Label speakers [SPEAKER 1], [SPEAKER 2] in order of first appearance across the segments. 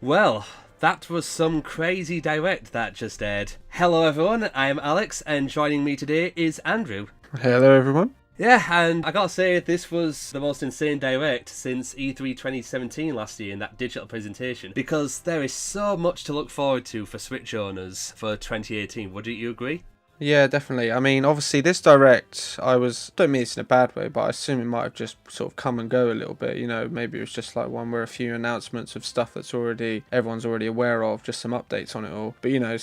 [SPEAKER 1] Well, that was some crazy direct that just aired. Hello everyone, I'm Alex, and joining me today is Andrew.
[SPEAKER 2] Hello, everyone.
[SPEAKER 1] Yeah, and I gotta say, this was the most insane direct since E3 2017 last year in that digital presentation, because there is so much to look forward to for Switch owners for 2018. Wouldn't you agree?
[SPEAKER 2] Yeah, definitely. I mean, obviously, this direct, don't mean this in a bad way, but I assume it might have just sort of come and go a little bit. You know, maybe it was just like one where a few announcements of stuff everyone's already aware of, just some updates on it all. But, you know,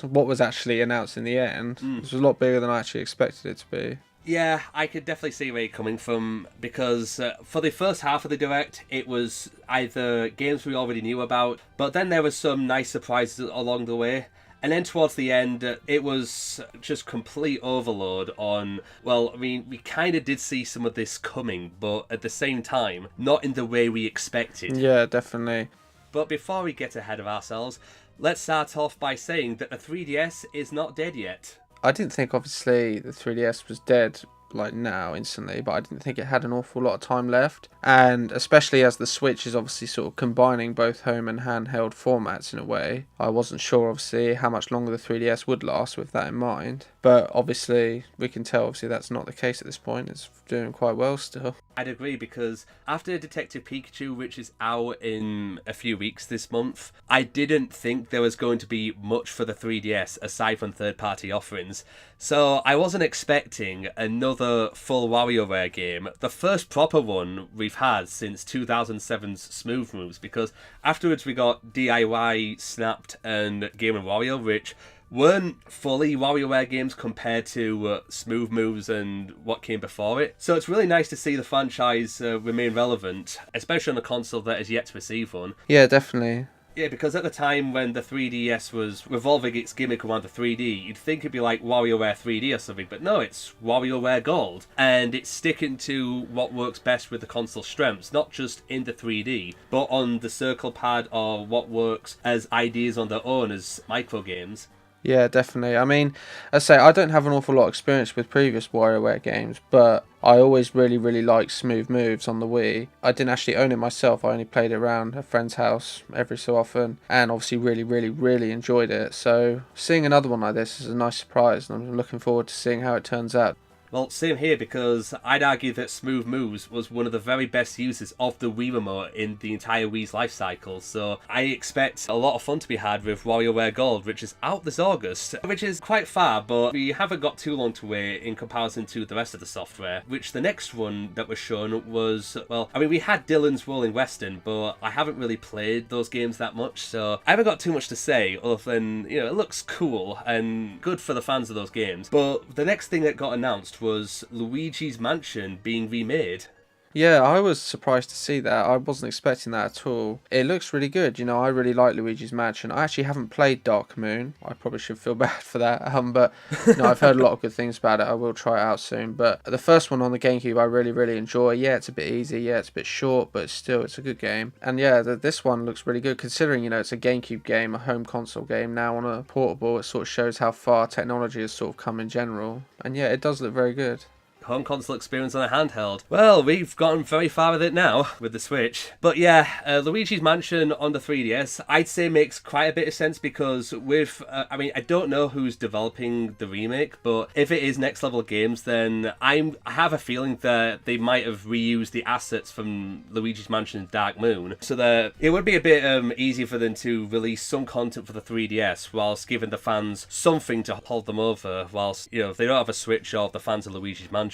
[SPEAKER 2] what was actually announced in the end was a lot bigger than I actually expected it to be.
[SPEAKER 1] Yeah, I could definitely see where you're coming from, because for the first half of the Direct, it was either games we already knew about, but then there was some nice surprises along the way. And then towards the end, it was just complete overload on, well, I mean, we kind of did see some of this coming, but at the same time, not in the way we expected.
[SPEAKER 2] Yeah, definitely.
[SPEAKER 1] But before we get ahead of ourselves, let's start off by saying that the 3DS is not dead yet.
[SPEAKER 2] I didn't think, obviously, the 3DS was dead like now instantly, but I didn't think it had an awful lot of time left, and especially as the Switch is obviously sort of combining both home and handheld formats in a way, I wasn't sure obviously how much longer the 3DS would last with that in mind, but obviously we can tell obviously that's not the case at this point. It's doing quite well still.
[SPEAKER 1] I'd agree, because after Detective Pikachu, which is out in a few weeks this month, I didn't think there was going to be much for the 3DS aside from third-party offerings. So I wasn't expecting another full WarioWare game, the first proper one we've had since 2007's Smooth Moves, because afterwards we got DIY, Snapped, and Game & Wario, which weren't fully WarioWare games compared to Smooth Moves and what came before it. So it's really nice to see the franchise remain relevant, especially on a console that is yet to receive one.
[SPEAKER 2] Yeah, definitely.
[SPEAKER 1] Yeah, because at the time when the 3DS was revolving its gimmick around the 3D, you'd think it'd be like WarioWare 3D or something, but no, it's WarioWare Gold. And it's sticking to what works best with the console's strengths, not just in the 3D, but on the circle pad or what works as ideas on their own as micro games.
[SPEAKER 2] Yeah, definitely. I mean, I say I don't have an awful lot of experience with previous WarioWare games, but I always really liked Smooth Moves on the Wii. I didn't actually own it myself. I only played it around a friend's house every so often, and obviously really enjoyed it. So seeing another one like this is a nice surprise, and I'm looking forward to seeing how it turns out.
[SPEAKER 1] Well, same here, because I'd argue that Smooth Moves was one of the very best uses of the Wii Remote in the entire Wii's life cycle, so I expect a lot of fun to be had with WarioWare Gold, which is out this August, which is quite far, but we haven't got too long to wait in comparison to the rest of the software, which the next one that was shown was, well, I mean, we had Dylan's Rolling Western, but I haven't really played those games that much, so I haven't got too much to say, other than, you know, it looks cool and good for the fans of those games. But the next thing that got announced was Luigi's Mansion being remade.
[SPEAKER 2] Yeah, I was surprised to see that. I wasn't expecting that at all. It looks really good. You know, I really like Luigi's Mansion. I actually haven't played Dark Moon. I probably should feel bad for that. But no, I've heard a lot of good things about it. I will try it out soon. But the first one on the GameCube, I really enjoy. Yeah, it's a bit easy. Yeah, it's a bit short, but still, it's a good game. And yeah, this one looks really good considering, you know, it's a GameCube game, a home console game. Now on a portable, it sort of shows how far technology has sort of come in general. And yeah, it does look very good.
[SPEAKER 1] Home console experience on a handheld. Well, we've gotten very far with it now, with the Switch. But yeah, Luigi's Mansion on the 3DS, I'd say makes quite a bit of sense, because with, I mean, I don't know who's developing the remake, but if it is Next Level Games, then I have a feeling that they might have reused the assets from Luigi's Mansion and Dark Moon, so that it would be a bit easier for them to release some content for the 3DS, whilst giving the fans something to hold them over, whilst, you know, if they don't have a Switch or if the fans of Luigi's Mansion.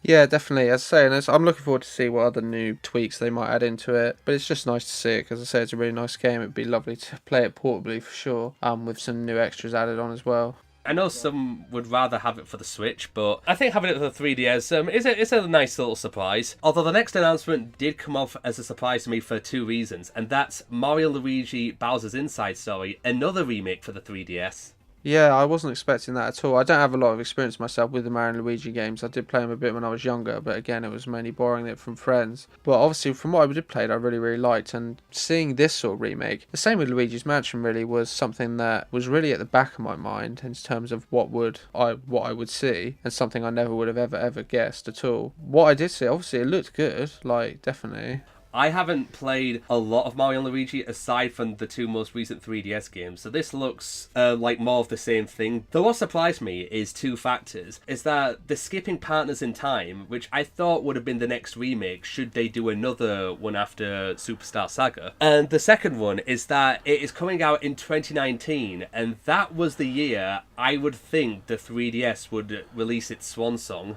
[SPEAKER 2] Yeah, definitely. As I say, and I'm looking forward to see what other new tweaks they might add into it. But it's just nice to see it, because I say it's a really nice game. It'd be lovely to play it portably for sure, with some new extras added on as well.
[SPEAKER 1] I know some would rather have it for the Switch, but I think having it for the 3DS is a nice little surprise. Although the next announcement did come off as a surprise to me for two reasons, and that's Mario Luigi Bowser's Inside Story, another remake for the 3DS.
[SPEAKER 2] Yeah, I wasn't expecting that at all. I don't have a lot of experience myself with the Mario and Luigi games. I did play them a bit when I was younger, but again, it was mainly borrowing it from friends. But obviously, from what I did play, I really liked. And seeing this sort of remake, the same with Luigi's Mansion, really was something that was really at the back of my mind in terms of what I would see, and something I never would have ever guessed at all. What I did see, obviously, it looked good, like definitely.
[SPEAKER 1] I haven't played a lot of Mario and Luigi aside from the two most recent 3DS games, so this looks like more of the same thing. Though what surprised me is two factors. Is that the skipping partners in time, which I thought would have been the next remake should they do another one after Superstar Saga. And the second one is that it is coming out in 2019, and that was the year I would think the 3DS would release its swan song.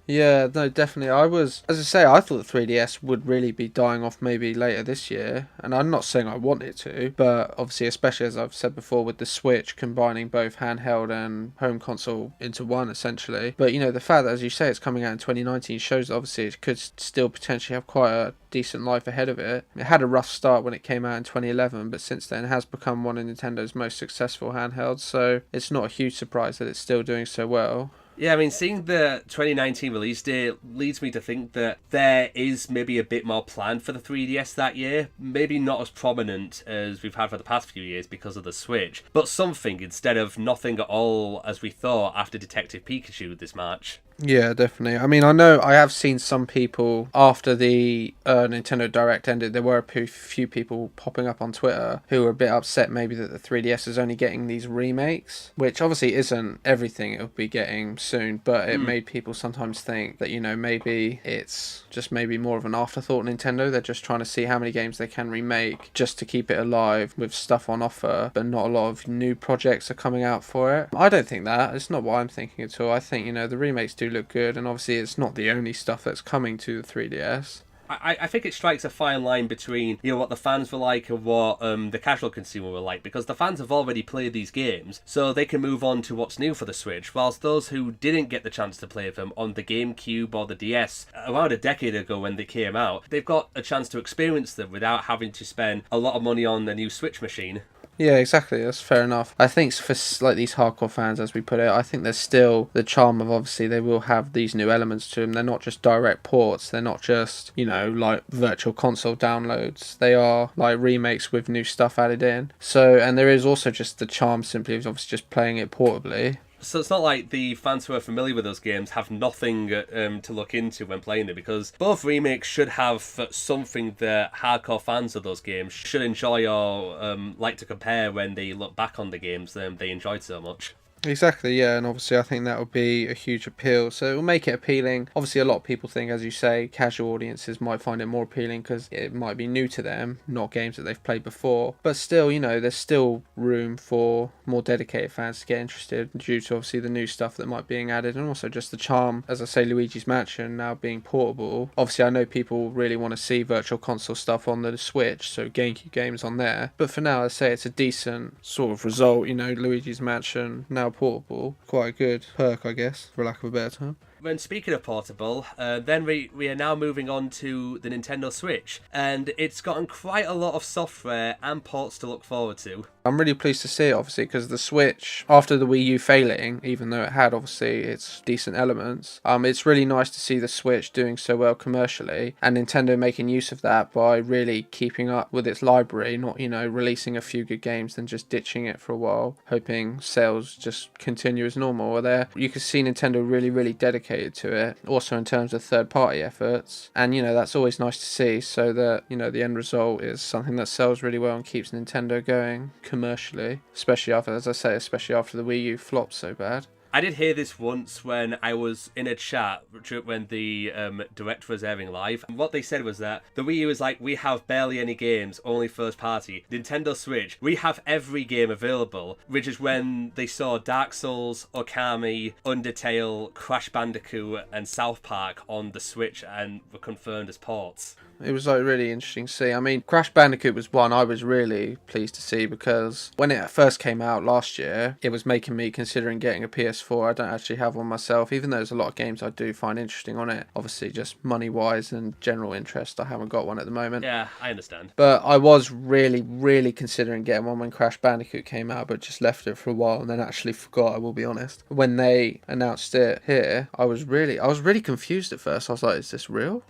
[SPEAKER 2] Yeah, no, definitely. As I say, I thought the 3DS would really be dying off maybe later this year, and I'm not saying I want it to, but obviously, especially as I've said before, with the Switch combining both handheld and home console into one, essentially. But, the fact that, as you say, it's coming out in 2019 shows that obviously it could still potentially have quite a decent life ahead of it. It had a rough start when it came out in 2011, but since then it has become one of Nintendo's most successful handhelds, so it's not a huge surprise that it's still doing so well.
[SPEAKER 1] Yeah, I mean, seeing the 2019 release date leads me to think that there is maybe a bit more planned for the 3DS that year. Maybe not as prominent as we've had for the past few years because of the Switch, but something instead of nothing at all as we thought after Detective Pikachu this March.
[SPEAKER 2] Yeah, definitely. I mean, I know I have seen some people after the Nintendo Direct ended, there were a few people popping up on Twitter who were a bit upset maybe that the 3DS is only getting these remakes, which obviously isn't everything it'll be getting soon, but it made people sometimes think that, maybe it's just maybe more of an afterthought Nintendo. They're just trying to see how many games they can remake just to keep it alive with stuff on offer, but not a lot of new projects are coming out for it. I don't think that. It's not what I'm thinking at all. I think, the remakes do look good, and obviously it's not the only stuff that's coming to the 3DS.
[SPEAKER 1] I think it strikes a fine line between what the fans were like and what the casual consumer were like, because the fans have already played these games, so they can move on to what's new for the Switch, whilst those who didn't get the chance to play them on the GameCube or the DS around a decade ago when they came out, they've got a chance to experience them without having to spend a lot of money on the new Switch machine.
[SPEAKER 2] Yeah, exactly. That's fair enough. I think for these hardcore fans, as we put it, I think there's still the charm of obviously they will have these new elements to them. They're not just direct ports. They're not just, like virtual console downloads. They are like remakes with new stuff added in. So, and there is also just the charm simply of obviously just playing it portably.
[SPEAKER 1] So it's not like the fans who are familiar with those games have nothing to look into when playing them, because both remakes should have something that hardcore fans of those games should enjoy or like to compare when they look back on the games they enjoyed so much.
[SPEAKER 2] Exactly, yeah, and obviously I think that would be a huge appeal. So it will make it appealing. Obviously, a lot of people think, as you say, casual audiences might find it more appealing because it might be new to them, not games that they've played before. But still, there's still room for more dedicated fans to get interested due to obviously the new stuff that might be being added, and also just the charm, as I say, Luigi's Mansion now being portable. Obviously, I know people really want to see virtual console stuff on the Switch, so GameCube games on there. But for now, I say it's a decent sort of result. Luigi's Mansion now portable, quite a good perk, I guess, for lack of a better term.
[SPEAKER 1] When speaking of portable, then we are now moving on to the Nintendo Switch, and it's gotten quite a lot of software and ports to look forward to.
[SPEAKER 2] I'm really pleased to see it, obviously, because the Switch, after the Wii U failing, even though it had, obviously, its decent elements, it's really nice to see the Switch doing so well commercially, and Nintendo making use of that by really keeping up with its library, not, releasing a few good games, then just ditching it for a while, hoping sales just continue as normal. You can see Nintendo really, really dedicated to it, also in terms of third-party efforts, and, that's always nice to see, so that, the end result is something that sells really well and keeps Nintendo going commercially, especially after the Wii U flopped so bad.
[SPEAKER 1] I did hear this once when I was in a chat when the Direct was airing live. And what they said was that the Wii U is like, we have barely any games, only first party. Nintendo Switch, we have every game available, which is when they saw Dark Souls, Okami, Undertale, Crash Bandicoot and South Park on the Switch and were confirmed as ports.
[SPEAKER 2] It was really interesting to see. I mean, Crash Bandicoot was one I was really pleased to see because when it first came out last year, it was making me considering getting a PS4. I don't actually have one myself, even though there's a lot of games I do find interesting on it. Obviously, just money-wise and general interest, I haven't got one at the moment.
[SPEAKER 1] Yeah, I understand.
[SPEAKER 2] But I was really, really considering getting one when Crash Bandicoot came out, but just left it for a while and then actually forgot, I will be honest. When they announced it here, I was really confused at first. I was like, is this real?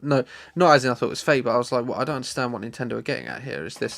[SPEAKER 2] No, not as in I thought it was fake, but I was like, well, I don't understand what Nintendo are getting at here. Is it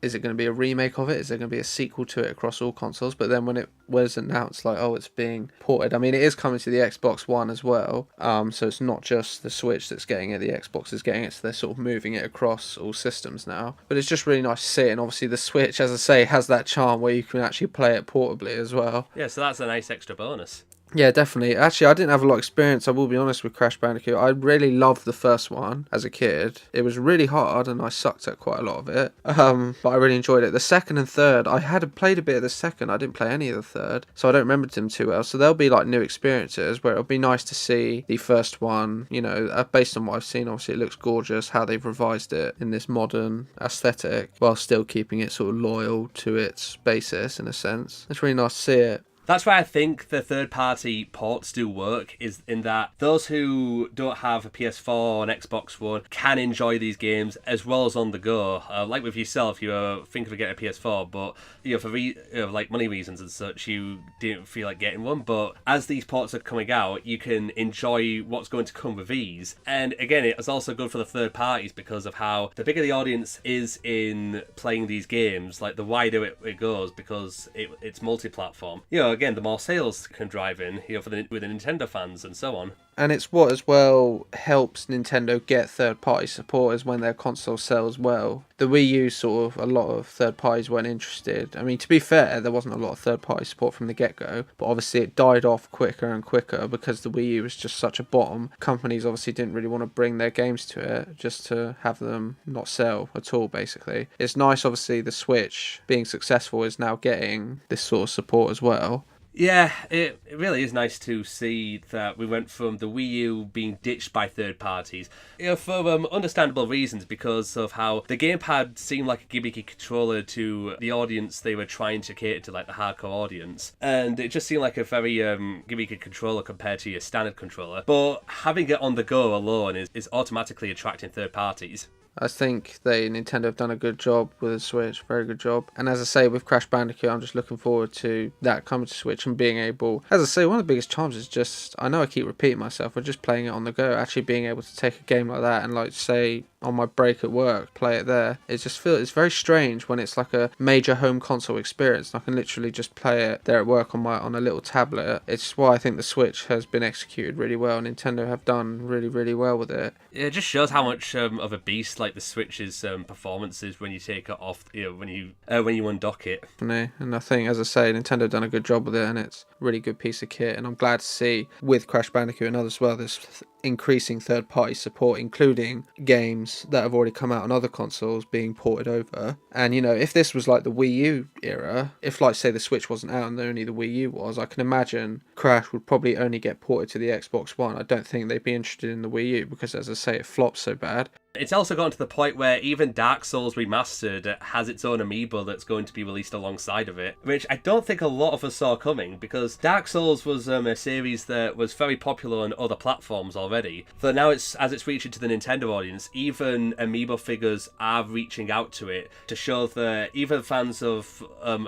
[SPEAKER 2] going to be a remake of it? Is there going to be a sequel to it across all consoles? But then when it was announced, like, oh, it's being ported. I mean, it is coming to the Xbox One as well, so it's not just the Switch that's getting it, the Xbox is getting it, so they're sort of moving it across all systems now. But it's just really nice to see it, and obviously the Switch, as I say, has that charm where you can actually play it portably as well.
[SPEAKER 1] Yeah, so that's a nice extra bonus.
[SPEAKER 2] Yeah, definitely. Actually, I didn't have a lot of experience, I will be honest, with Crash Bandicoot. I really loved the first one as a kid. It was really hard and I sucked at quite a lot of it. But I really enjoyed it. The second and third, I had played a bit of the second. I didn't play any of the third, so I don't remember them too well. So there'll be like new experiences where it'll be nice to see the first one, you know, based on what I've seen. Obviously, it looks gorgeous, how they've revised it in this modern aesthetic while still keeping it sort of loyal to its basis in a sense. It's really nice to see it.
[SPEAKER 1] That's why I think the third-party ports do work, is in that those who don't have a PS4 or an Xbox One can enjoy these games as well as on the go. Like with yourself, you were thinking of getting a PS4, but for like money reasons and such, you didn't feel like getting one. But as these ports are coming out, you can enjoy what's going to come with these. And again, it's also good for the third parties because of how the bigger the audience is in playing these games, like the wider it goes, because it's multi-platform. Again, the more sales can drive in, with the Nintendo fans and so on.
[SPEAKER 2] And it's what as well helps Nintendo get third-party support is when their console sells well. The Wii U sort of, a lot of third parties weren't interested. I mean, to be fair, there wasn't a lot of third-party support from the get-go, but obviously it died off quicker and quicker because the Wii U was just such a bomb. Companies obviously didn't really want to bring their games to it just to have them not sell at all, basically. It's nice, obviously, the Switch being successful is now getting this sort of support as well.
[SPEAKER 1] Yeah, it really is nice to see that we went from the Wii U being ditched by third parties, for understandable reasons, because of how the gamepad seemed like a gimmicky controller to the audience they were trying to cater to, like the hardcore audience, and it just seemed like a very gimmicky controller compared to your standard controller. But having it on the go alone is automatically attracting third parties.
[SPEAKER 2] I think Nintendo have done a good job with the Switch, very good job. And as I say, with Crash Bandicoot, I'm just looking forward to that coming to Switch and being able, as I say, one of the biggest charms is just, I know I keep repeating myself, but just playing it on the go, actually being able to take a game like that and, like, say, on my break at work, play it there. It's very strange when it's like a major home console experience. I can literally just play it there at work on a little tablet. It's why I think the Switch has been executed really well. Nintendo have done really, really well with it.
[SPEAKER 1] It just shows how much of a beast like the Switch's performance is when you take it off, when you undock it.
[SPEAKER 2] And I think, as I say, Nintendo have done a good job with it, and it's a really good piece of kit. And I'm glad to see with Crash Bandicoot and others as well, this increasing third-party support, including games that have already come out on other consoles being ported over. And, if this was like the Wii U era, if, like, say, the Switch wasn't out and only the Wii U was, I can imagine Crash would probably only get ported to the Xbox One. I don't think they'd be interested in the Wii U because, as I say, it flops so bad.
[SPEAKER 1] It's also gotten to the point where even Dark Souls Remastered has its own amiibo that's going to be released alongside of it, which I don't think a lot of us saw coming, because Dark Souls was a series that was very popular on other platforms already. So now as it's reaching to the Nintendo audience, even amiibo figures are reaching out to it to show that even fans of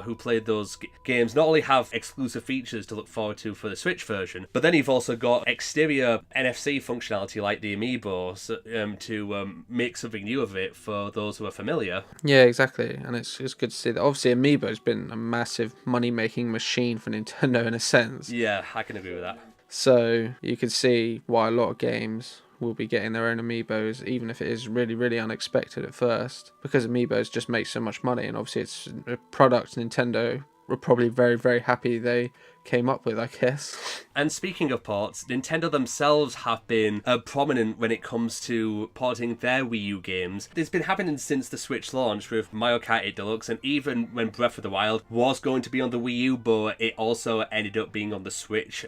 [SPEAKER 1] who played those games not only have exclusive features to look forward to for the Switch version, but then you've also got exterior NFC functionality like the amiibo to make something new of it for those who are familiar.
[SPEAKER 2] Yeah, exactly. And it's good to see that. Obviously, Amiibo's been a massive money-making machine for Nintendo in a sense.
[SPEAKER 1] Yeah, I can agree with that.
[SPEAKER 2] So you can see why a lot of games will be getting their own Amiibos, even if it is really, really unexpected at first, because Amiibos just make so much money, and obviously it's a product Nintendo were probably very, very happy they came up with, I guess.
[SPEAKER 1] And speaking of ports, Nintendo themselves have been prominent when it comes to porting their Wii U games. It's been happening since the Switch launch with Mario Kart 8 Deluxe, and even when Breath of the Wild was going to be on the Wii U, but it also ended up being on the Switch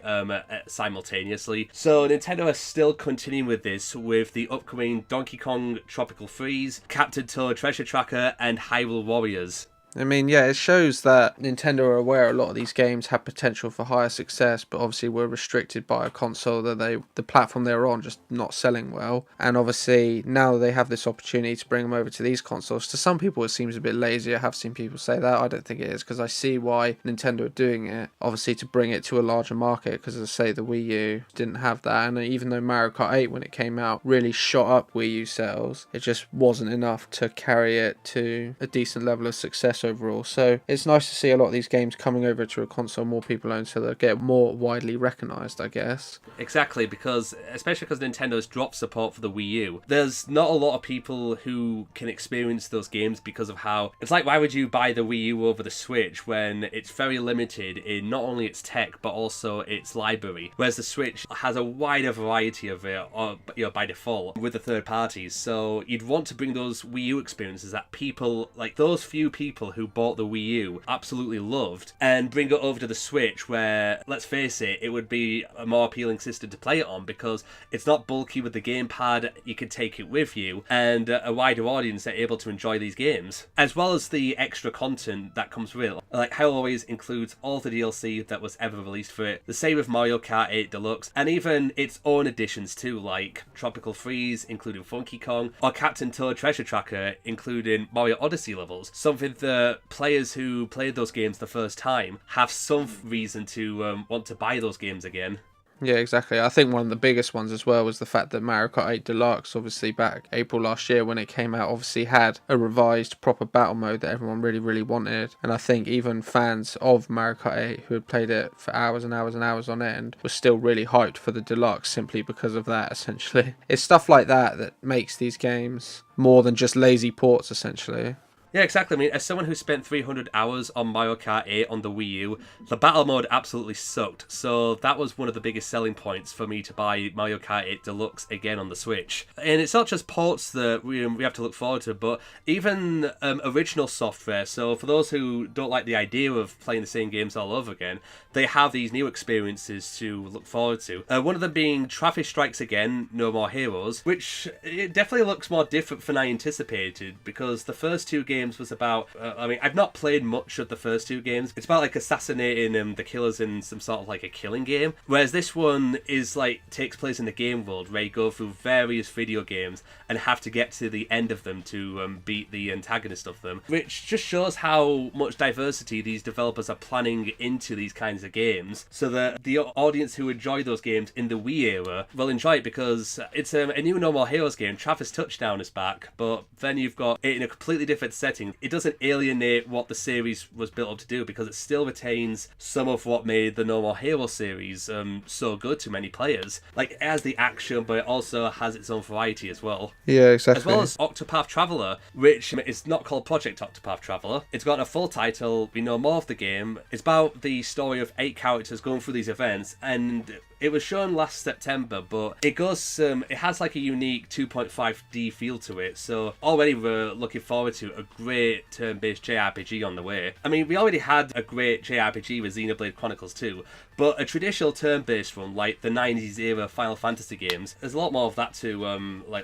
[SPEAKER 1] simultaneously. So Nintendo is still continuing with this with the upcoming Donkey Kong Tropical Freeze, Captain Toad Treasure Tracker, and Hyrule Warriors.
[SPEAKER 2] I mean, yeah, it shows that Nintendo are aware a lot of these games have potential for higher success, but obviously were restricted by a console that the platform they were on just not selling well. And obviously now they have this opportunity to bring them over to these consoles. To some people it seems a bit lazy. I have seen people say that. I don't think it is, because I see why Nintendo are doing it. Obviously to bring it to a larger market, because as I say, the Wii U didn't have that. And even though Mario Kart 8, when it came out, really shot up Wii U sales, it just wasn't enough to carry it to a decent level of success 3DS overall. So it's nice to see a lot of these games coming over to a console more people own, so they get more widely recognised, I guess.
[SPEAKER 1] Exactly, because especially because Nintendo's dropped support for the Wii U, there's not a lot of people who can experience those games because of how it's like, why would you buy the Wii U over the Switch when it's very limited in not only its tech but also its library, whereas the Switch has a wider variety of it, or, by default with the third parties. So you'd want to bring those Wii U experiences that people, like those few people who bought the Wii U absolutely loved, and bring it over to the Switch, where, let's face it, it would be a more appealing system to play it on because it's not bulky with the gamepad, you can take it with you, and a wider audience are able to enjoy these games, as well as the extra content that comes with it. Like how always includes all the DLC that was ever released for it, the same with Mario Kart 8 Deluxe, and even its own additions too, like Tropical Freeze including Funky Kong, or Captain Toad Treasure Tracker including Mario Odyssey levels, something that players who played those games the first time have some reason to want to buy those games again.
[SPEAKER 2] Yeah, exactly. I think one of the biggest ones as well was the fact that Mario Kart 8 Deluxe, obviously back April last year when it came out, obviously had a revised proper battle mode that everyone really, really wanted. And I think even fans of Mario Kart 8 who had played it for hours and hours and hours on end were still really hyped for the Deluxe simply because of that, essentially. It's stuff like that that makes these games more than just lazy ports, essentially.
[SPEAKER 1] Yeah, exactly. I mean, as someone who spent 300 hours on Mario Kart 8 on the Wii U, the battle mode absolutely sucked. So that was one of the biggest selling points for me to buy Mario Kart 8 Deluxe again on the Switch. And it's not just ports that we have to look forward to, but even original software. So for those who don't like the idea of playing the same games all over again, they have these new experiences to look forward to. One of them being Traffic Strikes Again, No More Heroes, which it definitely looks more different than I anticipated, because the first two games was about, I've not played much of the first two games. It's about like assassinating the killers in some sort of like a killing game, whereas this one is like takes place in the game world where you go through various video games and have to get to the end of them to beat the antagonist of them, which just shows how much diversity these developers are planning into these kinds of games, so that the audience who enjoy those games in the Wii era will enjoy it, because it's a new No More Heroes game. Travis Touchdown is back, but then you've got it in a completely different setting. It doesn't alienate what the series was built up to do, because it still retains some of what made the No More Heroes series so good to many players. Like, it has the action, but it also has its own variety as well.
[SPEAKER 2] Yeah, exactly.
[SPEAKER 1] As well as Octopath Traveler, which is not called Project Octopath Traveler. It's got a full title, we know more of the game. It's about the story of 8 characters going through these events, and it was shown last September, but it has like a unique 2.5D feel to it, so already we're looking forward to a great turn-based JRPG on the way. I mean, we already had a great JRPG with Xenoblade Chronicles 2, but a traditional turn-based one like the 90s era Final Fantasy games, there's a lot more of that to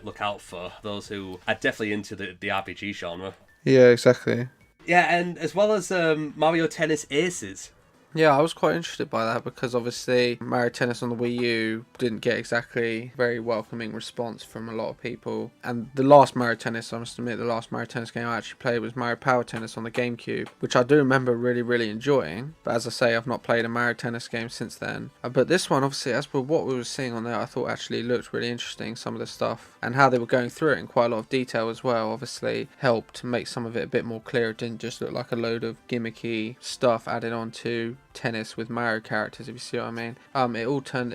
[SPEAKER 1] look out for those who are definitely into the RPG genre.
[SPEAKER 2] Yeah, exactly.
[SPEAKER 1] Yeah, and as well as Mario Tennis Aces.
[SPEAKER 2] Yeah, I was quite interested by that because obviously Mario Tennis on the Wii U didn't get exactly very welcoming response from a lot of people. And the last Mario Tennis, I must admit, the last Mario Tennis game I actually played was Mario Power Tennis on the GameCube, which I do remember really, really enjoying. But as I say, I've not played a Mario Tennis game since then. But this one, obviously, as per what we were seeing on there, I thought actually looked really interesting, some of the stuff. And how they were going through it in quite a lot of detail as well, obviously helped make some of it a bit more clear. It didn't just look like a load of gimmicky stuff added on to tennis with Mario characters, if you see what I mean. It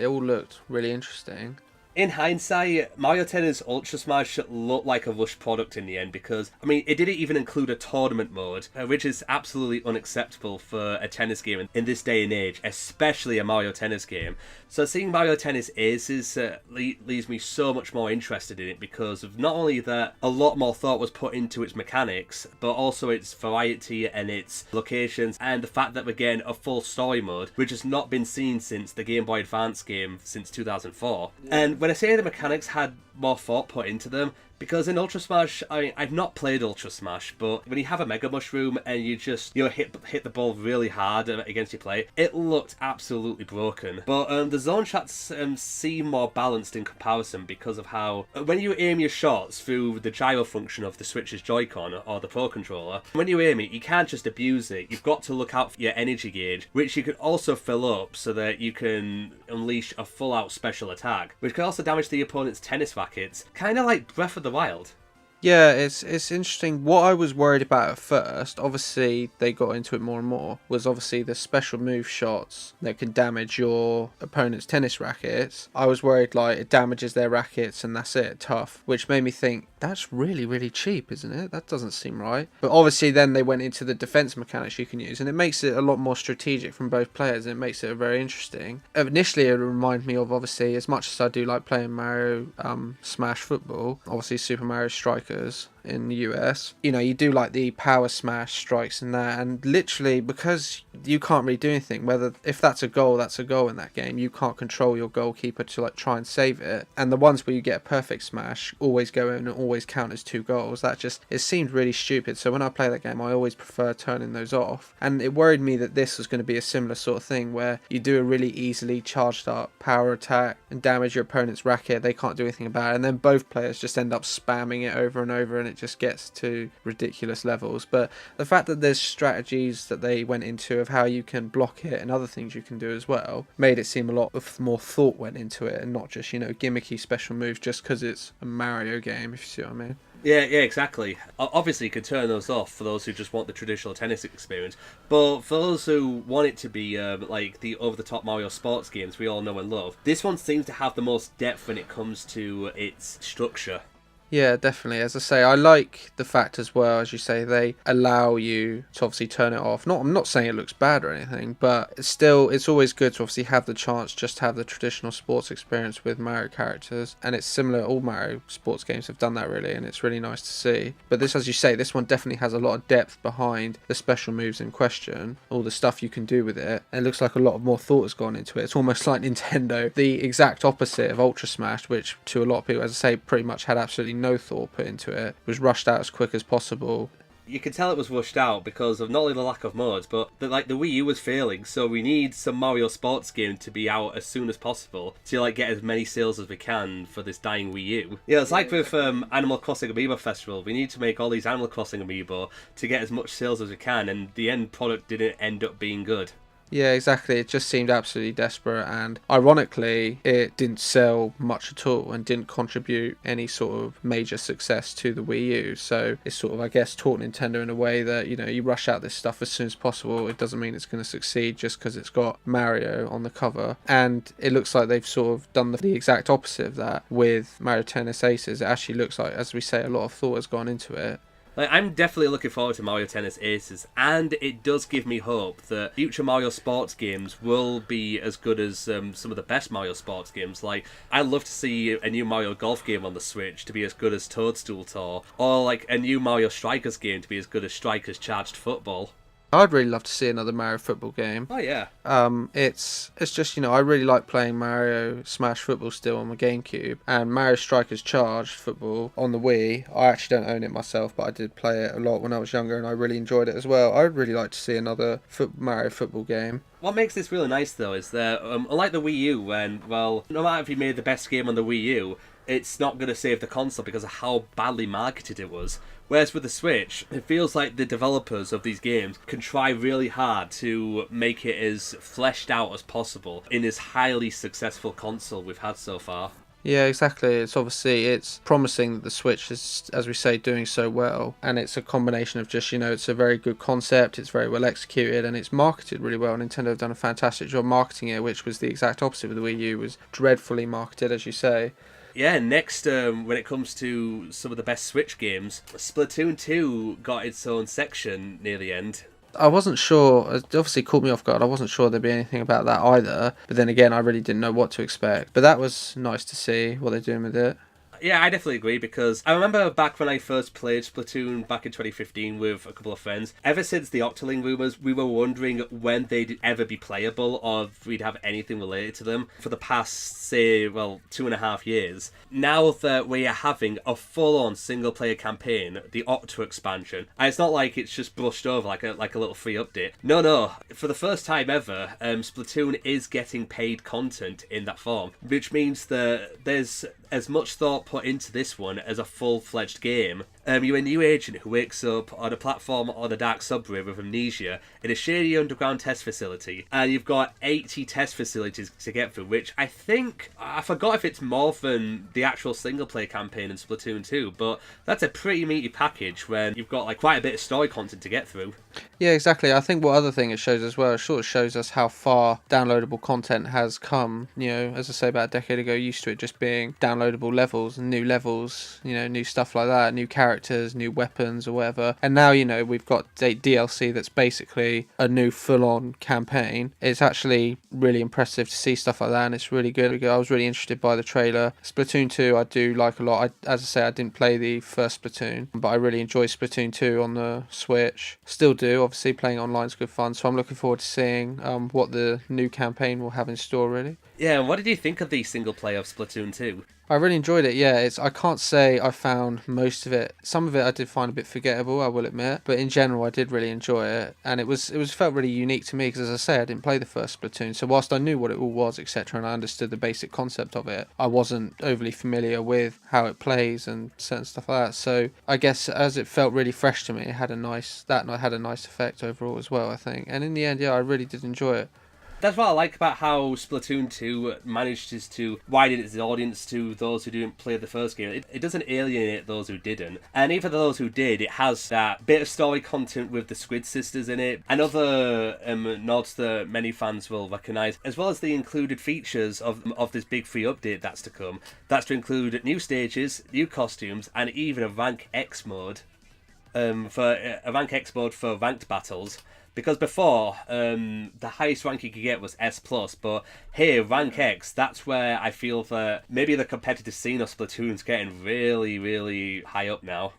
[SPEAKER 2] all looked really interesting.
[SPEAKER 1] In hindsight, Mario Tennis Ultra Smash looked like a rushed product in the end, because, I mean, it didn't even include a tournament mode, which is absolutely unacceptable for a tennis game in this day and age, especially a Mario Tennis game. So seeing Mario Tennis Aces leaves me so much more interested in it, because of not only that a lot more thought was put into its mechanics, but also its variety and its locations, and the fact that we're getting a full story mode, which has not been seen since the Game Boy Advance game since 2004. And when I say the mechanics had more thought put into them, because in Ultra Smash, I mean, I've not played Ultra Smash, but when you have a Mega Mushroom and you just, hit the ball really hard against your play, it looked absolutely broken. But the zone shots seem more balanced in comparison, because of how, when you aim your shots through the gyro function of the Switch's Joy-Con or the Pro Controller, when you aim it, you can't just abuse it. You've got to look out for your energy gauge, which you can also fill up so that you can unleash a full-out special attack, which can also damage the opponent's tennis rackets, kind of like Breath of the Wild.
[SPEAKER 2] Yeah, it's interesting. What I was worried about at first, obviously they got into it more and more, was obviously the special move shots that can damage your opponent's tennis rackets. I was worried like it damages their rackets and that's it, tough. Which made me think, that's really, really cheap, isn't it? That doesn't seem right. But obviously then they went into the defense mechanics you can use, and it makes it a lot more strategic from both players, and it makes it very interesting. Initially it reminded me of, obviously, as much as I do like playing Mario Smash Football, obviously Super Mario Strikers in the US, you know, you do like the power smash strikes and that, and literally because you can't really do anything, whether if that's a goal in that game, you can't control your goalkeeper to like try and save it, and the ones where you get a perfect smash always go in and always count as 2 goals. That just, it seemed really stupid, so when I play that game I always prefer turning those off, and it worried me that this was going to be a similar sort of thing where you do a really easily charged up power attack and damage your opponent's racket, they can't do anything about it, and then both players just end up spamming it over and over, and it just gets to ridiculous levels. But the fact that there's strategies that they went into of how you can block it and other things you can do as well made it seem a lot of more thought went into it, and not just, you know, gimmicky special moves just because it's a Mario game, if you see what I mean.
[SPEAKER 1] Yeah, exactly. Obviously, you can turn those off for those who just want the traditional tennis experience, but for those who want it to be like the over-the-top Mario sports games we all know and love, this one seems to have the most depth when it comes to its structure.
[SPEAKER 2] Yeah, definitely. As I say, I like the fact as well, as you say, they allow you to obviously turn it off. I'm not saying it looks bad or anything, but it's always good to obviously have the chance just to have the traditional sports experience with Mario characters. And it's similar, all Mario sports games have done that really, and it's really nice to see. But this, as you say, this one definitely has a lot of depth behind the special moves in question, all the stuff you can do with it. And it looks like a lot of more thought has gone into it. It's almost like Nintendo, the exact opposite of Ultra Smash, which to a lot of people, as I say, pretty much had absolutely no thought put into it, was rushed out as quick as possible.
[SPEAKER 1] You can tell it was rushed out because of not only the lack of mods, but the Wii U was failing, so we need some Mario sports game to be out as soon as possible to like get as many sales as we can for this dying Wii U. Yeah, it's like with Animal Crossing Amiibo Festival. We need to make all these Animal Crossing Amiibo to get as much sales as we can, and the end product didn't end up being good.
[SPEAKER 2] Yeah, exactly. It just seemed absolutely desperate, and ironically, it didn't sell much at all and didn't contribute any sort of major success to the Wii U. So it's sort of, I guess, taught Nintendo in a way that, you know, you rush out this stuff as soon as possible. It doesn't mean it's going to succeed just because it's got Mario on the cover. And it looks like they've sort of done the exact opposite of that with Mario Tennis Aces. It actually looks like, as we say, a lot of thought has gone into it.
[SPEAKER 1] Like, I'm definitely looking forward to Mario Tennis Aces, and it does give me hope that future Mario sports games will be as good as some of the best Mario sports games. Like, I'd love to see a new Mario Golf game on the Switch to be as good as Toadstool Tour, or like a new Mario Strikers game to be as good as Strikers Charged Football.
[SPEAKER 2] I'd really love to see another Mario football game.
[SPEAKER 1] Oh yeah.
[SPEAKER 2] It's just, you know, I really like playing Mario Smash Football still on the GameCube, and Mario Strikers Charged Football on the Wii. I actually don't own it myself, but I did play it a lot when I was younger, and I really enjoyed it as well. I'd really like to see another Mario football game.
[SPEAKER 1] What makes this really nice though is that, unlike the Wii U, when, well, no matter if you made the best game on the Wii U, it's not going to save the console because of how badly marketed it was. Whereas with the Switch, it feels like the developers of these games can try really hard to make it as fleshed out as possible in this highly successful console we've had so far.
[SPEAKER 2] Yeah, exactly. It's promising that the Switch is, as we say, doing so well, and it's a combination of just, you know, it's a very good concept, it's very well executed, and it's marketed really well. Nintendo have done a fantastic job marketing it, which was the exact opposite with the Wii U, was dreadfully marketed, as you say.
[SPEAKER 1] Yeah, next, when it comes to some of the best Switch games, Splatoon 2 got its own section near the end.
[SPEAKER 2] I wasn't sure, it obviously caught me off guard, I wasn't sure there'd be anything about that either, but then again, I really didn't know what to expect. But that was nice to see what they're doing with it.
[SPEAKER 1] Yeah, I definitely agree, because I remember back when I first played Splatoon back in 2015 with a couple of friends, ever since the Octoling rumours, we were wondering when they'd ever be playable or if we'd have anything related to them for the past, say, well, 2.5 years. Now that we are having a full-on single-player campaign, the Octo expansion, and it's not like it's just brushed over like a little free update. No, for the first time ever, Splatoon is getting paid content in that form, which means that there's as much thought put into this one as a full-fledged game. You're a new agent who wakes up on a platform on a dark subway with amnesia in a shady underground test facility, and you've got 80 test facilities to get through, which I think, I forgot if it's more than the actual single-player campaign in Splatoon 2, but that's a pretty meaty package when you've got like quite a bit of story content to get through.
[SPEAKER 2] Yeah, exactly. I think what other thing it shows as well, it sort of shows us how far downloadable content has come. You know, as I say, about a decade ago, used to it just being downloadable levels and new levels, you know, new stuff like that, new characters, new weapons or whatever. And now, you know, we've got DLC that's basically a new full-on campaign. It's actually really impressive to see stuff like that, and it's really good. I was really interested by the trailer. Splatoon 2 I do like a lot. As I say, I didn't play the first Splatoon, but I really enjoyed Splatoon 2 on the Switch. Still do. Obviously, playing online is good fun, so I'm looking forward to seeing what the new campaign will have in store, really.
[SPEAKER 1] Yeah, and what did you think of the single player of Splatoon 2?
[SPEAKER 2] I really enjoyed it, yeah. I can't say I found most of it. Some of it I did find a bit forgettable, I will admit, but in general I did really enjoy it, and it felt really unique to me because, as I say, I didn't play the first Splatoon, so whilst I knew what it all was, etc., and I understood the basic concept of it, I wasn't overly familiar with how it plays and certain stuff like that. So I guess as it felt really fresh to me, it had a nice effect overall as well, I think. And in the end, yeah, I really did enjoy it.
[SPEAKER 1] That's what I like about how Splatoon 2 manages to widen its audience to those who didn't play the first game. It doesn't alienate those who didn't. And even for those who did, it has that bit of story content with the Squid Sisters in it, and other nods that many fans will recognise, as well as the included features of this big free update that's to come. That's to include new stages, new costumes, and even a Rank X mode. For ranked battles. Because before, the highest rank you could get was S+, but here, Rank X, that's where I feel that maybe the competitive scene of Splatoon's getting really, really high up now.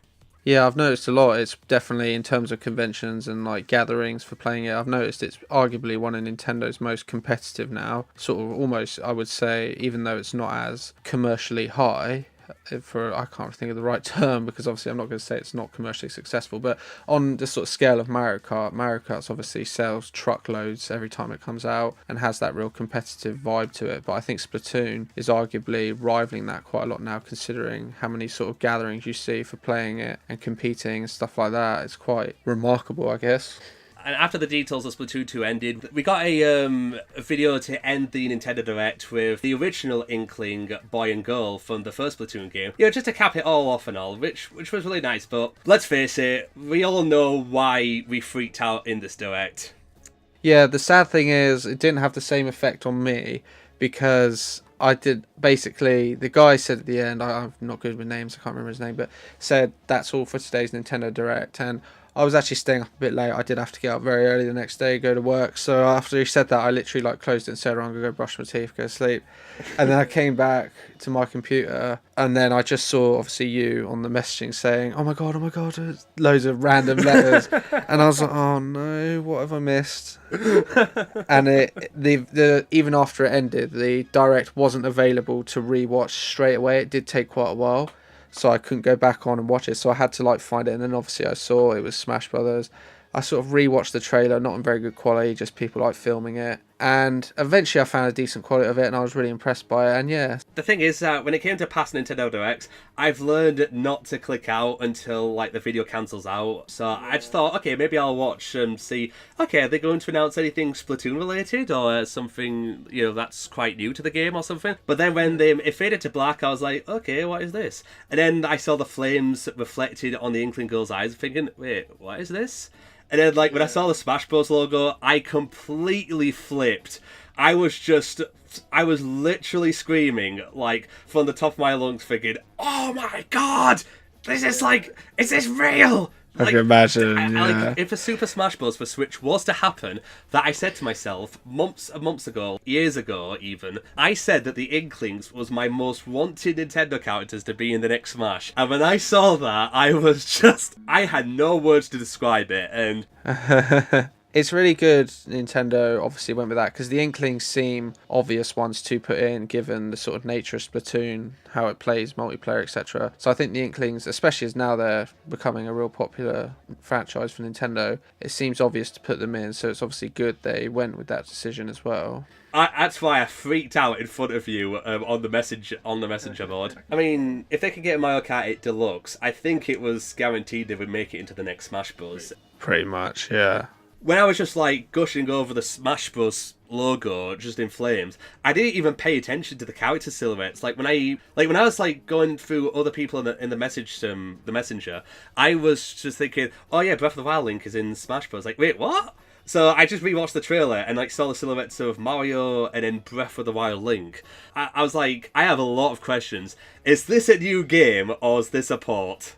[SPEAKER 2] Yeah, I've noticed a lot. It's definitely, in terms of conventions and like gatherings for playing it, I've noticed it's arguably one of Nintendo's most competitive now. Sort of almost, I would say, even though it's not as commercially high, I can't think of the right term, because obviously I'm not going to say it's not commercially successful, but on the sort of scale of Mario Kart's obviously sells truckloads every time it comes out and has that real competitive vibe to it. But I think Splatoon is arguably rivaling that quite a lot now, considering how many sort of gatherings you see for playing it and competing and stuff like that. It's quite remarkable, I guess.
[SPEAKER 1] And after the details of Splatoon 2 ended, we got a video to end the Nintendo Direct with the original Inkling boy and girl from the first Splatoon game. You know, just to cap it all off and all, which was really nice. But let's face it, we all know why we freaked out in this Direct.
[SPEAKER 2] Yeah, the sad thing is it didn't have the same effect on me, because I did, basically, the guy said at the end, I'm not good with names, I can't remember his name, but said that's all for today's Nintendo Direct, and I was actually staying up a bit late. I did have to get up very early the next day, go to work. So after he said that, I literally like closed it and said, I'm going to go brush my teeth, go to sleep. And then I came back to my computer, and then I just saw, obviously, you on the messaging saying, oh my God, loads of random letters. And I was like, oh no, what have I missed? And even after it ended, the Direct wasn't available to rewatch straight away. It did take quite a while, so I couldn't go back on and watch it, so I had to like find it. And then obviously I saw it was Smash Brothers. I sort of rewatched the trailer, not in very good quality, just people like filming it, and eventually I found a decent quality of it, and I was really impressed by it. And yeah,
[SPEAKER 1] the thing is that when it came to past Nintendo Directs, I've learned not to click out until like the video cancels out. So I just thought, okay, maybe I'll watch and see, okay, are they going to announce anything Splatoon related, or something, you know, that's quite new to the game or something. But then when it faded to black, I was like, okay, what is this? And then I saw the flames reflected on the Inkling girl's eyes, thinking, wait, what is this? And then, like, when I saw the Smash Bros. Logo, I completely flipped. I was literally screaming, like, from the top of my lungs, thinking, oh my God! Is this real?
[SPEAKER 2] I can imagine, yeah.
[SPEAKER 1] Like, if a Super Smash Bros. For Switch was to happen, that I said to myself months ago, years ago even, I said that the Inklings was my most wanted Nintendo characters to be in the next Smash. And when I saw that, I had no words to describe it, and
[SPEAKER 2] It's really good Nintendo obviously went with that, because the Inklings seem obvious ones to put in given the sort of nature of Splatoon, how it plays multiplayer, etc. So I think the Inklings, especially as now they're becoming a real popular franchise for Nintendo, it seems obvious to put them in, so it's obviously good they went with that decision as well.
[SPEAKER 1] That's why I freaked out in front of you on the messenger board. I mean, if they could get Mario Kart 8 Deluxe, I think it was guaranteed they would make it into the next Smash Bros.
[SPEAKER 2] Pretty much, yeah.
[SPEAKER 1] When I was just like gushing over the Smash Bros logo just in flames, I didn't even pay attention to the character silhouettes. Like when I was like going through other people in the messenger, I was just thinking, oh yeah, Breath of the Wild Link is in Smash Bros. Like, wait, what? So I just rewatched the trailer and like saw the silhouettes of Mario and then Breath of the Wild Link. I was like, I have a lot of questions. Is this a new game or is this a port?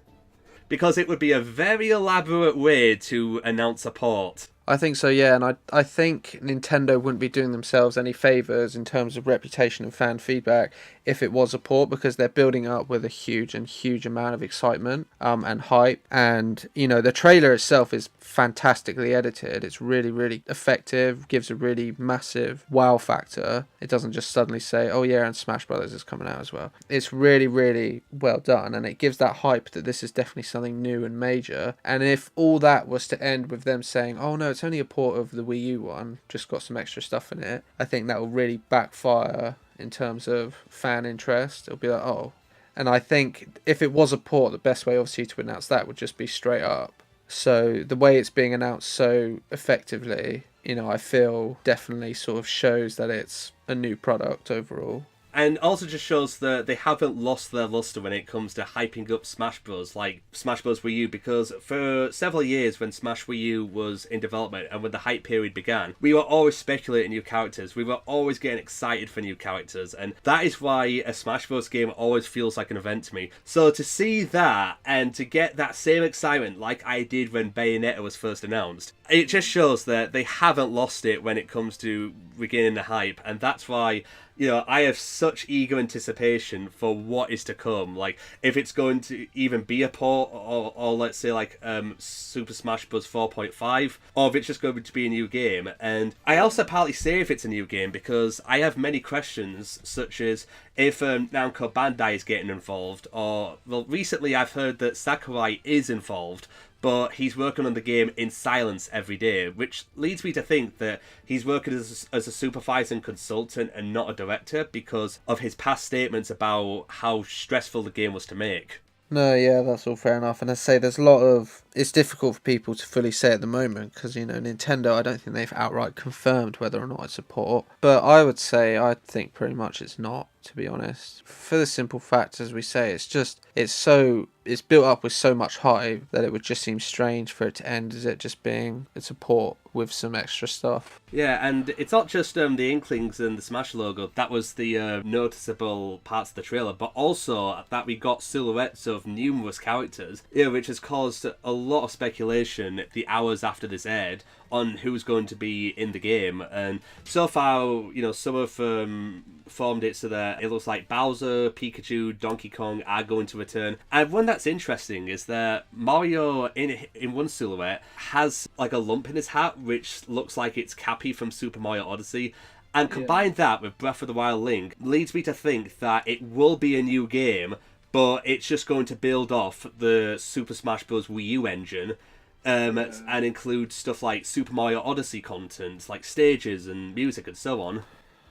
[SPEAKER 1] Because it would be a very elaborate way to announce a port.
[SPEAKER 2] I think so, yeah, and I think Nintendo wouldn't be doing themselves any favours in terms of reputation and fan feedback if it was a port, because they're building up with a huge amount of excitement and hype, and you know the trailer itself is fantastically edited. It's really effective, gives a really massive wow factor. It doesn't just suddenly say, oh yeah, and Smash Brothers is coming out as well. It's really well done, and it gives that hype that this is definitely something new and major. And if all that was to end with them saying, oh no, it's only a port of the Wii U one, just got some extra stuff in it, I think that will really backfire in terms of fan interest. It'll be like, oh. And I think if it was a port, the best way obviously to announce that would just be straight up. So the way it's being announced so effectively, you know, I feel definitely sort of shows that it's a new product overall.
[SPEAKER 1] And also just shows that they haven't lost their luster when it comes to hyping up Smash Bros. Like Smash Bros. Wii U, because for several years when Smash Wii U was in development and when the hype period began, we were always speculating new characters. We were always getting excited for new characters, and that is why a Smash Bros. Game always feels like an event to me. So to see that and to get that same excitement like I did when Bayonetta was first announced, it just shows that they haven't lost it when it comes to regaining the hype, and that's why, you know, I have such eager anticipation for what is to come. Like, if it's going to even be a port, or let's say like Super Smash Bros. 4.5, or if it's just going to be a new game. And I also partly say if it's a new game because I have many questions, such as if Namco Bandai is getting involved, or, well, recently I've heard that Sakurai is involved, but he's working on the game in silence every day, which leads me to think that he's working as a supervisor and consultant and not a director because of his past statements about how stressful the game was to make.
[SPEAKER 2] No, yeah, that's all fair enough. And I say there's a lot of... It's difficult for people to fully say at the moment because, you know, Nintendo, I don't think they've outright confirmed whether or not it's a port. But I would say, I think pretty much it's not, to be honest. For the simple fact, as we say, it's built up with so much hype that it would just seem strange for it to end as it just being it's a port with some extra stuff.
[SPEAKER 1] Yeah, and it's not just the Inklings and the Smash logo that was the noticeable parts of the trailer, but also that we got silhouettes of numerous characters, you know, which has caused a lot of speculation the hours after this aired on who's going to be in the game. And so far, you know, some have formed it so that it looks like Bowser, Pikachu, Donkey Kong are going to return. And one that's interesting is that Mario in one silhouette has like a lump in his hat which looks like it's Cappy from Super Mario Odyssey. And combine that with Breath of the Wild Link leads me to think that it will be a new game, but it's just going to build off the Super Smash Bros. Wii U engine, and include stuff like Super Mario Odyssey content, like stages and music and so on.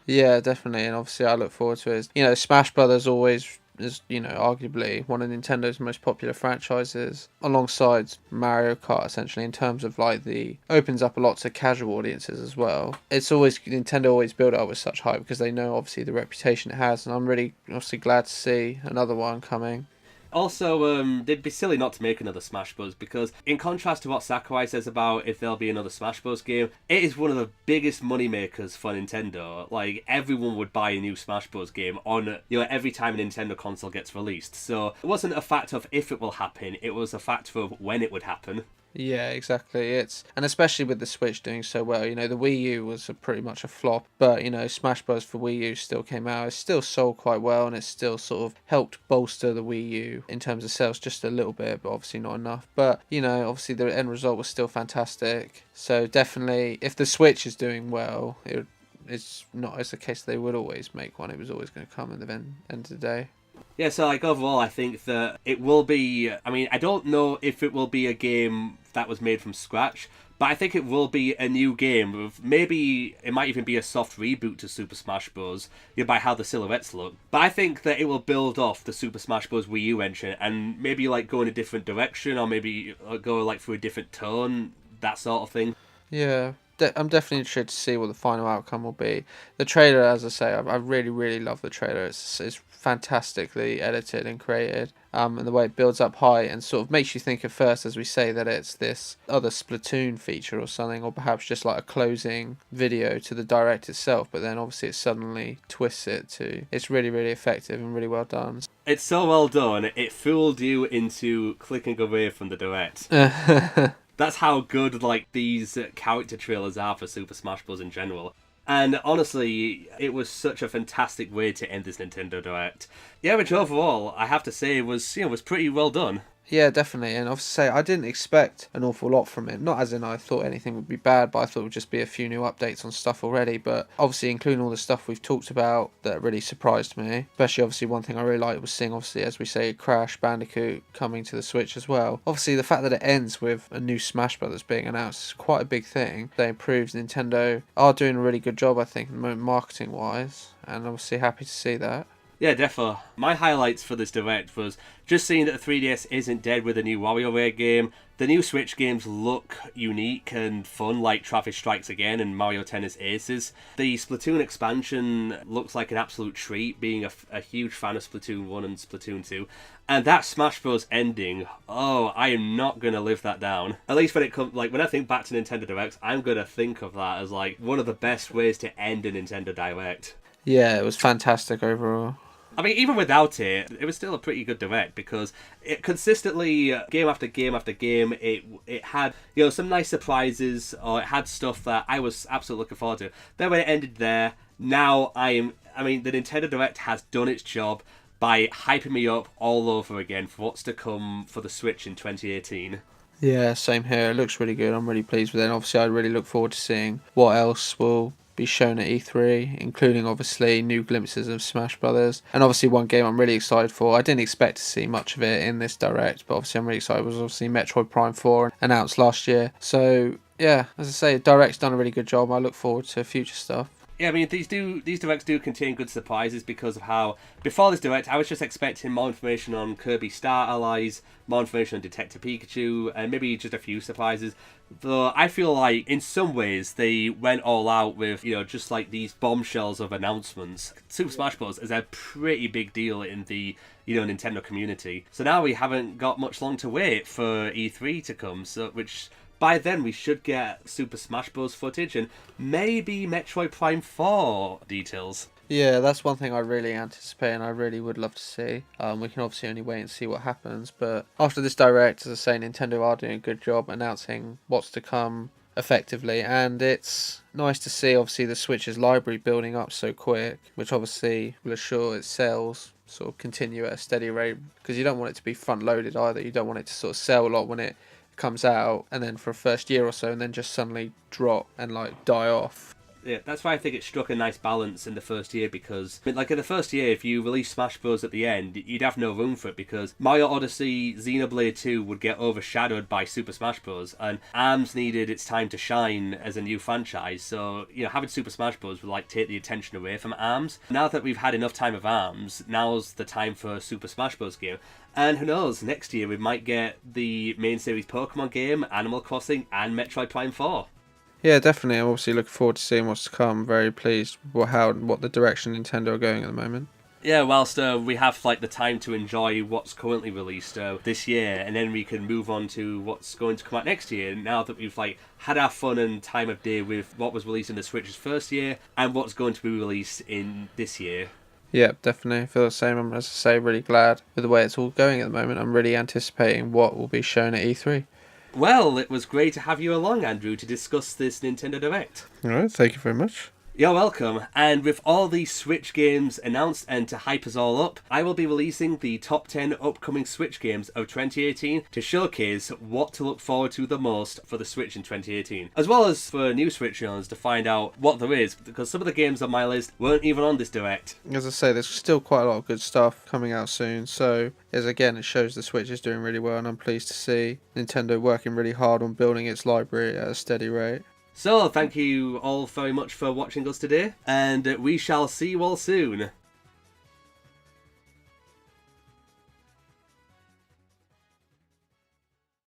[SPEAKER 2] Yeah, definitely, and obviously I look forward to it. You know, Smash Brothers always is, you know, arguably one of Nintendo's most popular franchises, alongside Mario Kart, essentially, in terms of like opens up a lot to casual audiences as well. It's always, Nintendo always build it up with such hype because they know obviously the reputation it has, and I'm really obviously glad to see another one coming.
[SPEAKER 1] Also, they'd be silly not to make another Smash Bros. Because in contrast to what Sakurai says about if there'll be another Smash Bros. Game, it is one of the biggest money makers for Nintendo. Like, everyone would buy a new Smash Bros. Game on, you know, every time a Nintendo console gets released. So it wasn't a fact of if it will happen, it was a fact of when it would happen.
[SPEAKER 2] Yeah, exactly. And especially with the Switch doing so well, the Wii U was pretty much a flop, but Smash Bros for Wii U still came out. It's still sold quite well, and it's still sort of helped bolster the Wii U in terms of sales just a little bit, but obviously not enough. But obviously the end result was still fantastic. So definitely, if the Switch is doing well, it's a case they would always make one. It was always going to come at the end of the day.
[SPEAKER 1] Yeah, so like overall, I think that it will be. I mean, I don't know if it will be a game that was made from scratch, but I think it will be a new game. With maybe it might even be a soft reboot to Super Smash Bros. By how the silhouettes look. But I think that it will build off the Super Smash Bros. Wii U engine and maybe like go in a different direction, or maybe go like through a different tone, that sort of thing.
[SPEAKER 2] Yeah, I'm definitely interested to see what the final outcome will be. The trailer, as I say, I really, really love the trailer. It's fantastically edited and created, and the way it builds up high and sort of makes you think at first, as we say, that it's this other Splatoon feature or something, or perhaps just like a closing video to the direct itself. But then obviously it suddenly twists it to it's really, really effective and really well done.
[SPEAKER 1] It's so well done. It fooled you into clicking away from the direct. That's how good like these character trailers are for Super Smash Bros. In general. And honestly, it was such a fantastic way to end this Nintendo Direct. Yeah, which overall, I have to say, was pretty well done.
[SPEAKER 2] Yeah, definitely. And obviously, I didn't expect an awful lot from it. Not as in I thought anything would be bad, but I thought it would just be a few new updates on stuff already. But obviously, including all the stuff we've talked about that really surprised me. Especially, obviously, one thing I really liked was seeing, obviously, as we say, Crash Bandicoot coming to the Switch as well. Obviously, the fact that it ends with a new Smash Brothers being announced is quite a big thing. They proves Nintendo are doing a really good job, I think, at the moment, marketing-wise. And obviously, happy to see that.
[SPEAKER 1] Yeah, defo. My highlights for this Direct was just seeing that the 3DS isn't dead with a new WarioWare game. The new Switch games look unique and fun, like Travis Strikes Again and Mario Tennis Aces. The Splatoon expansion looks like an absolute treat, being a huge fan of Splatoon 1 and Splatoon 2. And that Smash Bros. Ending, oh, I am not going to live that down. At least when it comes, like, when I think back to Nintendo Directs, I'm going to think of that as, like, one of the best ways to end a Nintendo Direct.
[SPEAKER 2] Yeah, it was fantastic overall.
[SPEAKER 1] I mean, even without it, it was still a pretty good Direct because it consistently, game after game after game, it had some nice surprises, or it had stuff that I was absolutely looking forward to. Then when it ended there, now I mean, the Nintendo Direct has done its job by hyping me up all over again for what's to come for the Switch in 2018.
[SPEAKER 2] Yeah, same here. It looks really good. I'm really pleased with it. And obviously, I really look forward to seeing what else will be shown at E3, including obviously new glimpses of Smash Brothers. And obviously, one game I'm really excited for. I didn't expect to see much of it in this Direct, but obviously, I'm really excited. Was obviously Metroid Prime 4 announced last year. So yeah, as I say, Direct's done a really good job. I look forward to future stuff.
[SPEAKER 1] Yeah, I mean, these Directs do contain good surprises because of how, before this Direct, I was just expecting more information on Kirby Star Allies, more information on Detective Pikachu, and maybe just a few surprises. Though I feel like, in some ways, they went all out with, just like these bombshells of announcements. Super Smash Bros. Is a pretty big deal in the, Nintendo community. So now we haven't got much long to wait for E3 to come, which... By then, we should get Super Smash Bros. Footage and maybe Metroid Prime 4 details.
[SPEAKER 2] Yeah, that's one thing I really anticipate and I really would love to see. We can obviously only wait and see what happens. But after this Direct, as I say, Nintendo are doing a good job announcing what's to come effectively. And it's nice to see, obviously, the Switch's library building up so quick, which obviously will assure its sales sort of continue at a steady rate. Because you don't want it to be front-loaded either. You don't want it to sort of sell a lot when it comes out and then for a first year or so and then just suddenly drop and like die off.
[SPEAKER 1] Yeah, that's why I think it struck a nice balance in the first year because, like in the first year, if you release Smash Bros. At the end, you'd have no room for it because Mario Odyssey, Xenoblade 2 would get overshadowed by Super Smash Bros. And ARMS needed its time to shine as a new franchise, so, having Super Smash Bros. Would like take the attention away from ARMS. Now that we've had enough time of ARMS, now's the time for a Super Smash Bros. Game. And who knows, next year we might get the main series Pokemon game, Animal Crossing, and Metroid Prime 4.
[SPEAKER 2] Yeah, definitely. I'm obviously looking forward to seeing what's to come. I'm very pleased with what the direction Nintendo are going at the moment.
[SPEAKER 1] Yeah, whilst we have like the time to enjoy what's currently released this year, and then we can move on to what's going to come out next year. Now that we've like had our fun and time of day with what was released in the Switch's first year and what's going to be released in this year.
[SPEAKER 2] Yeah, definitely. I feel the same. I'm, as I say, really glad with the way it's all going at the moment. I'm really anticipating what will be shown at E3.
[SPEAKER 1] Well, it was great to have you along, Andrew, to discuss this Nintendo Direct.
[SPEAKER 2] All right, thank you very much.
[SPEAKER 1] You're welcome. And with all these Switch games announced and to hype us all up, I will be releasing the top 10 upcoming Switch games of 2018 to showcase what to look forward to the most for the Switch in 2018. As well as for new Switch owners to find out what there is, because some of the games on my list weren't even on this Direct.
[SPEAKER 2] As I say, there's still quite a lot of good stuff coming out soon, so it shows the Switch is doing really well, and I'm pleased to see Nintendo working really hard on building its library at a steady rate.
[SPEAKER 1] So, thank you all very much for watching us today, and we shall see you all soon.